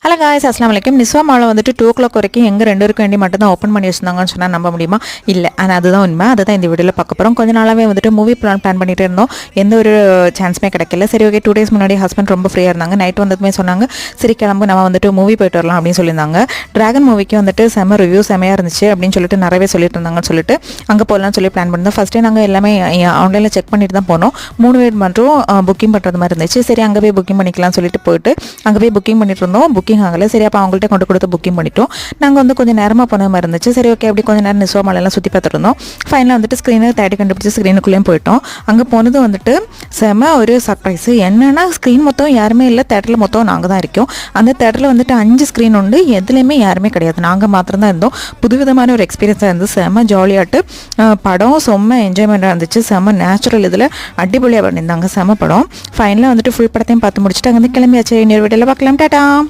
Hello guys, அஸ்லாம் வலைக்கம். நிஸ்வா மாலை வந்துட்டு 2 o'clock வரைக்கும் எங்கள் 2 பேருக்கு வேண்டி மட்டும் தான் ஓப்பன் பண்ணி வச்சிருந்தாங்கன்னு சொன்னால் நம்ப முடியுமா? இல்லை, ஆனால் அதுதான் உண்மை. அதுதான் இந்த வீடியோவில் பார்க்க போகிறோம். கொஞ்ச நாளாகவே வந்துட்டு மூவி பிளான் பண்ணிட்டு இருந்தோம். எந்த ஒரு சான்ஸுமே கிடைக்கல. சரி, ஓகே, 2 days முன்னாடி ஹஸ்பண்ட் ரொம்ப ஃப்ரீயாக இருந்தாங்க. நைட் வந்ததுமே சொன்னாங்க, சரி கிளம்பு, நம்ம வந்துட்டு மூவி போயிட்டு வரலாம் அப்படின்னு சொல்லியிருந்தாங்க. டிராகன் மூவிக்கு வந்துட்டு செம ரிவ்யூ செமையாக இருந்துச்சு அப்படின்னு சொல்லிட்டு நிறையவே சொல்லிட்டு இருந்தாங்கன்னு சொல்லிட்டு அங்கே போகலான்னு சொல்லி பிளான் பண்ணியிருந்தோம். ஃபஸ்ட்டே நாங்கள் எல்லாமே ஆன்லைனில் செக் பண்ணிட்டு தான் போனோம். 3 பேர் மட்டும் புக்கிங் பண்ணுறது மாதிரி இருந்துச்சு. சரி, அங்கே போய் புக்கிங் பண்ணிக்கலாம்னு சொல்லிட்டு போயிட்டு அங்கே போய் புக்கிங் பண்ணிட்டு இருந்தோம். புக்கிங் ஆகலை. சரி, அப்போ அவங்கள்ட்ட கொண்டு கொடுத்து புக்கிங் பண்ணிட்டோம். நாங்கள் வந்து கொஞ்சம் நேரமாக போன மாதிரி இருந்துச்சு. சரி, ஓகே, அப்படி கொஞ்சம் நேரம் நிஸ்வா மாலெல்லாம் சுற்றி பார்த்துருந்தோம். ஃபைனலாக வந்துட்டு ஸ்க்ரீனை தேடி கண்டுபிடிச்சி ஸ்க்ரீனுக்குள்ளேயும் போயிட்டோம். அங்கே போனது வந்துட்டு செம ஒரு சர்ப்ரைஸு. என்னென்னா, ஸ்க்ரீன் மொத்தம் யாருமே இல்லை, தேட்டரில் மொத்தம் நாங்கள் தான் இருக்கோம். அந்த தேட்டரில் வந்துட்டு 5 ஸ்க்ரீன் உண்டு, எதுலேயுமே யாருமே கிடையாது, நாங்கள் மாத்திரம் தான் இருந்தோம். புதுவிதமான ஒரு எக்ஸ்பீரியன்ஸாக இருந்தது. செம ஜாலியாட்டு படம் செம்ம என்ஜாய்மெண்ட்டாக இருந்துச்சு. செம நேச்சுரல் இதில் அடிப்பொலியாக பண்ணியிருந்தாங்க. செம படம். ஃபைனலாக வந்துட்டு ஃபுல் படத்தையும் பார்த்து முடிச்சுட்டு அங்கே வந்து கிளம்பியாச்சு. இன்னொரு வீடியோவில் பார்க்கலாம். டாடா.